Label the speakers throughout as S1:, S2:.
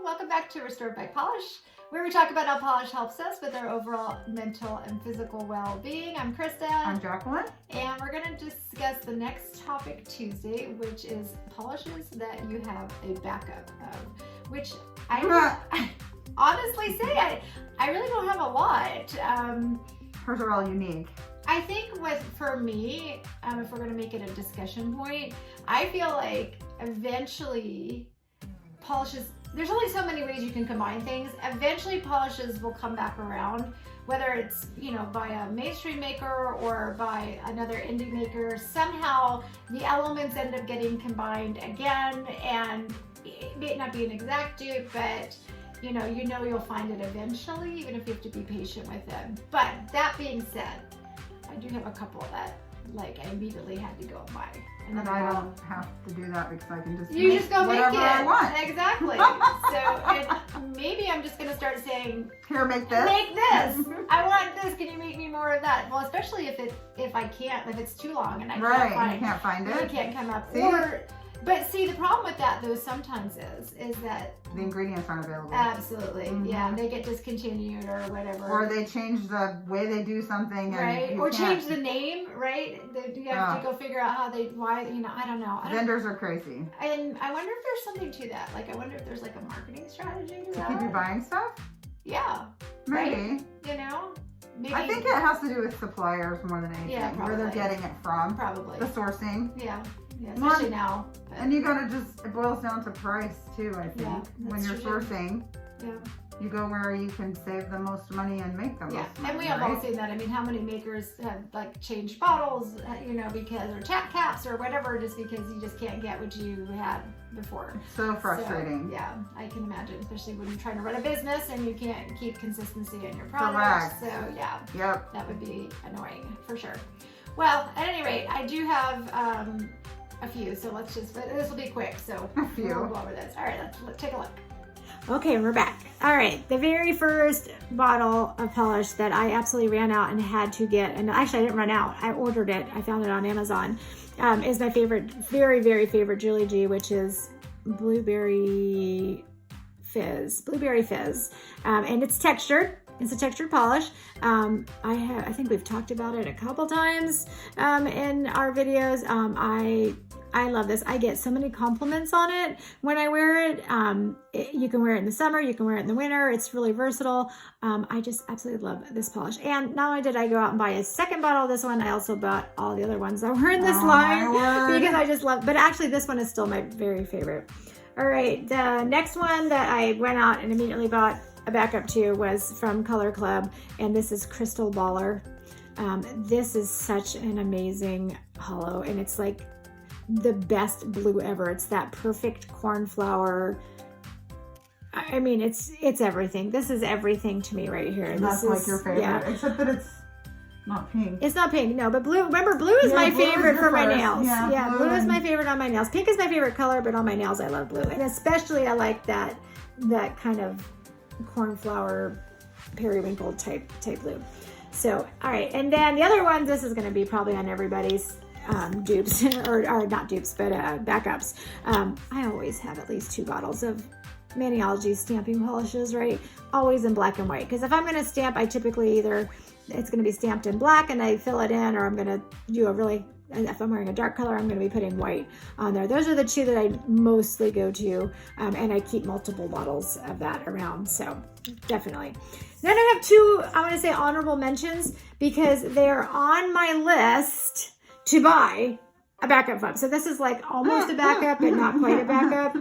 S1: welcome back to Restored by Polish, where we talk about how polish helps us with our overall mental and physical well-being. I'm Krista.
S2: I'm Jacqueline.
S1: And we're going to discuss the next topic Tuesday, which is polishes that you have a backup of, which I would honestly say I really don't have a lot.
S2: Hers are all unique.
S1: I think for me, if we're going to make it a discussion point, I feel like eventually polishes, there's only so many ways you can combine things. Eventually polishes will come back around, whether it's, by a mainstream maker or by another indie maker. Somehow the elements end up getting combined again, and it may not be an exact dupe, but you'll find it eventually, even if you have to be patient with them. But that being said, I do have a couple that I immediately had to go and buy.
S2: And I don't have to do that because I can just
S1: go
S2: whatever
S1: make it.
S2: I want.
S1: Exactly. So maybe I'm just going to start saying,
S2: here, make this.
S1: Make this. I want this. Can you make me more of that? Well, especially if it's too long and I
S2: can't find it.
S1: It can't come up.
S2: See?
S1: But see, the problem with that though sometimes is that
S2: the ingredients aren't available.
S1: Absolutely.
S2: Mm-hmm.
S1: Yeah, they get discontinued or whatever.
S2: Or they change the way they do something.
S1: Right. Or change the name, right? You have to go figure out I don't know.
S2: Vendors are crazy.
S1: And I wonder if there's something to that. I wonder if there's a marketing strategy to that.
S2: Keep you buying stuff?
S1: Yeah.
S2: Maybe.
S1: Right? Maybe.
S2: I think it has to do with suppliers more than anything.
S1: Yeah, probably.
S2: Where they're getting it from.
S1: Probably.
S2: The sourcing.
S1: Yeah, especially now.
S2: And you gotta it boils down to price too, I think. When you're sourcing, you go where you can save the most money and make the most money.
S1: And we have all seen that. I mean, how many makers have changed bottles, because, or tap caps or whatever, just because you just can't get what you had before.
S2: So frustrating.
S1: So, yeah, I can imagine, especially when you're trying to run a business and you can't keep consistency in your product.
S2: Correct.
S1: So yeah,
S2: yep,
S1: that would be annoying for sure. Well, at any rate, I do have a few, so this will be quick, so we'll go over this. All right, let's take a look. Okay, we're back. All right, the very first bottle of polish that I absolutely ran out and had to get, and actually I didn't run out, I ordered it, I found it on Amazon, is my favorite, very, very favorite Julie G, which is Blueberry Fizz, and it's textured. It's a textured polish. I think we've talked about it a couple times in our videos. I love this. I get so many compliments on it when I wear it. You can wear it in the summer, you can wear it in the winter. It's really versatile. I just absolutely love this polish. And not only did I go out and buy a second bottle of this one, I also bought all the other ones that were in this line because I just love, but actually this one is still my very favorite. All right, the next one that I went out and immediately bought a backup to was from Color Club, and this is Crystal Baller. This is such an amazing hollow, and it's the best blue ever. It's that perfect cornflower. I mean, it's everything. This is everything to me right here.
S2: That's your favorite, except that it's not pink.
S1: It's not pink, no, but blue, remember blue is my favorite for my nails. Yeah, blue is my favorite on my nails. Pink is my favorite color, but on my nails I love blue. And especially I like that kind of cornflower periwinkle type blue. So, all right, and then the other one, this is going to be probably on everybody's dupes, or not dupes, but backups. I always have at least 2 bottles of Maniology stamping polishes, right? Always in black and white, because if I'm going to stamp, I typically it's going to be stamped in black and I fill it in, or I'm going to do if I'm wearing a dark color, I'm going to be putting white on there. Those are the 2 that I mostly go to, and I keep multiple bottles of that around, so definitely. Then I have 2, I want to say honorable mentions, because they're on my list to buy a backup from. So this is almost a backup, but not quite a backup.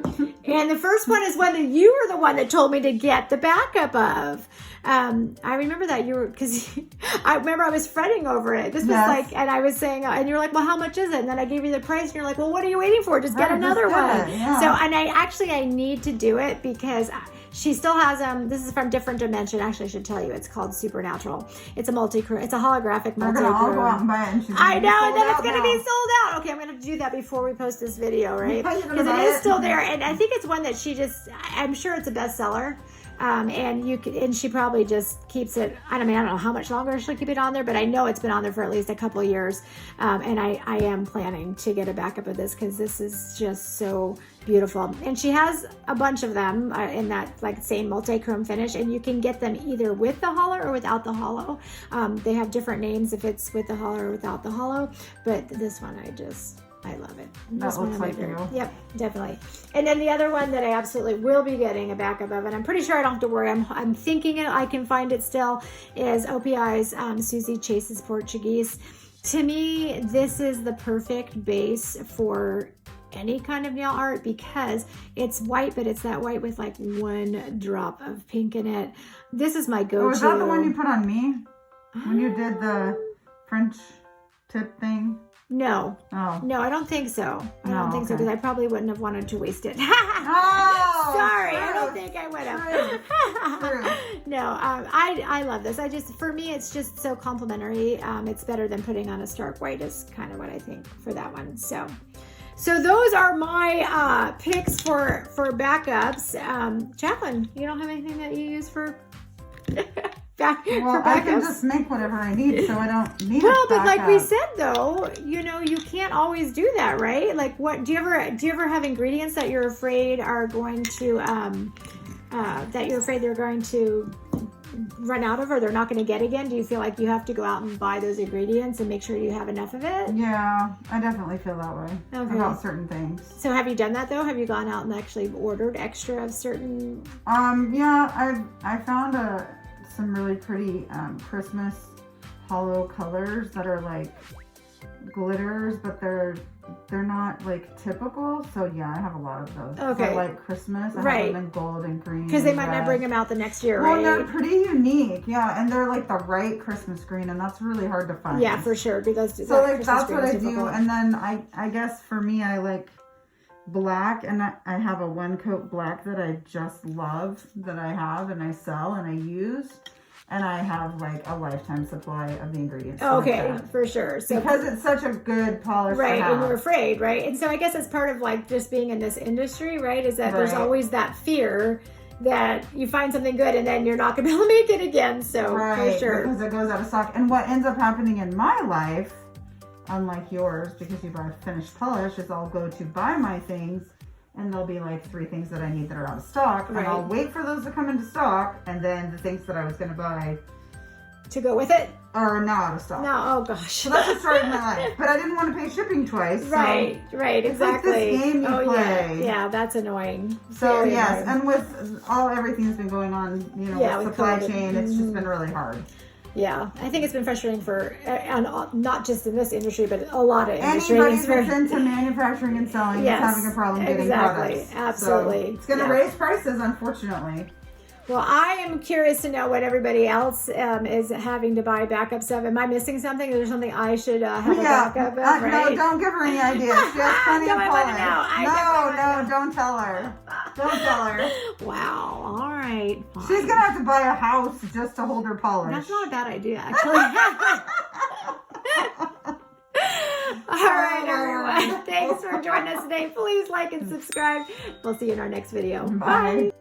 S1: And the first one is one that you were the one that told me to get the backup of. I remember that because I remember I was fretting over it. This was and I was saying, and you're like, well, how much is it? And then I gave you the price, and you're like, well, what are you waiting for? Just get another one.
S2: Yeah.
S1: So, and I need to do it because she still has this is from Different Dimension. Actually, I should tell you, it's called Supernatural. It's a it's a holographic multi-crew.
S2: We're gonna all go out and buy it.
S1: I know, and then it's gonna be sold out. Okay, I'm gonna do that before we post this video, right? Because it is still there, and I think it's one that I'm sure it's a bestseller. And she probably just keeps it. I don't know how much longer she'll keep it on there, but I know it's been on there for at least a couple of years. And I am planning to get a backup of this because this is just so beautiful. And she has a bunch of them in that like same multi-chrome finish, and you can get them either with the hollow or without the hollow. They have different names if it's with the hollow or without the hollow, but this one I love it.
S2: That looks like you.
S1: Yep, definitely. And then the other one that I absolutely will be getting a backup of, and I'm pretty sure I don't have to worry, I'm thinking I can find it still, is OPI's Susie Chase's Portuguese. To me, this is the perfect base for any kind of nail art because it's white, but it's that white with like one drop of pink in it. This is my go-to.
S2: Oh, is that the one you put on me when you did the French tip thing?
S1: No.
S2: Oh.
S1: No, I don't think so. I don't think so because I probably wouldn't have wanted to waste it.
S2: Oh,
S1: sorry,
S2: true.
S1: I don't think I would have.
S2: True.
S1: No, I love this. For me, it's just so complimentary. It's better than putting on a stark white is kind of what I think for that one. So those are my picks for backups. Jacqueline, you don't have anything that you use for
S2: Well, I can just make whatever I need, so I don't need.
S1: Well, but like we said, though, you can't always do that, right? Like, what do you ever have ingredients that you're afraid are going to they're going to run out of, or they're not going to get again? Do you feel like you have to go out and buy those ingredients and make sure you have enough of it?
S2: Yeah, I definitely feel that way about certain things.
S1: So have you done that though? Have you gone out and actually ordered extra of certain?
S2: Yeah, I found some really pretty Christmas hollow colors that are like glitters, but they're not like typical. So yeah, I have a lot of those.
S1: Okay.
S2: For like Christmas, I have them in gold and green.
S1: Because they might not bring them out the next year,
S2: well,
S1: right?
S2: they're pretty unique, yeah, and they're like the right Christmas green, and that's really hard to find.
S1: Yeah, for sure. Because
S2: so like that's what I do, and then I guess for me, I like black, and I have a one coat black that I just love that I have and I sell and I use. And I have like a lifetime supply of the ingredients.
S1: Okay, for sure. So
S2: because it's such a good polish,
S1: right?
S2: To have.
S1: And you're afraid, right? And so I guess it's part of like just being in this industry, right? Is that there's always that fear that you find something good and then you're not going to be able to make it again. So for sure,
S2: because it goes out of stock. And what ends up happening in my life, unlike yours, because you buy finished polish, is I'll go to buy my things. And there'll be like 3 things that I need that are out of stock. Right. And I'll wait for those to come into stock. And then the things that I was going to buy
S1: to go with it
S2: are now out of stock.
S1: No, oh gosh.
S2: So that's the story of my life. But I didn't want to pay shipping twice.
S1: Right,
S2: so
S1: right, exactly.
S2: It's like this game you play.
S1: Yeah, that's annoying.
S2: So
S1: Very
S2: yes,
S1: annoying.
S2: and with everything's been going on, with supply chain, it's just been really hard.
S1: Yeah, I think it's been frustrating for, and not just in this industry, but a lot of industries.
S2: Anybody that's into manufacturing and selling is having a problem getting products.
S1: Absolutely.
S2: So it's going to raise prices, unfortunately.
S1: Well, I am curious to know what everybody else is having to buy backups of. Am I missing something? Is there something I should have a backup of? Right?
S2: No, don't give her any ideas. She has plenty of polish. No, don't tell her. Don't tell her.
S1: Wow. All right. Fine.
S2: She's going to have to buy a house just to hold her polish.
S1: That's not a bad idea, actually. All right, everyone. Thanks for joining us today. Please like and subscribe. We'll see you in our next video.
S2: Bye.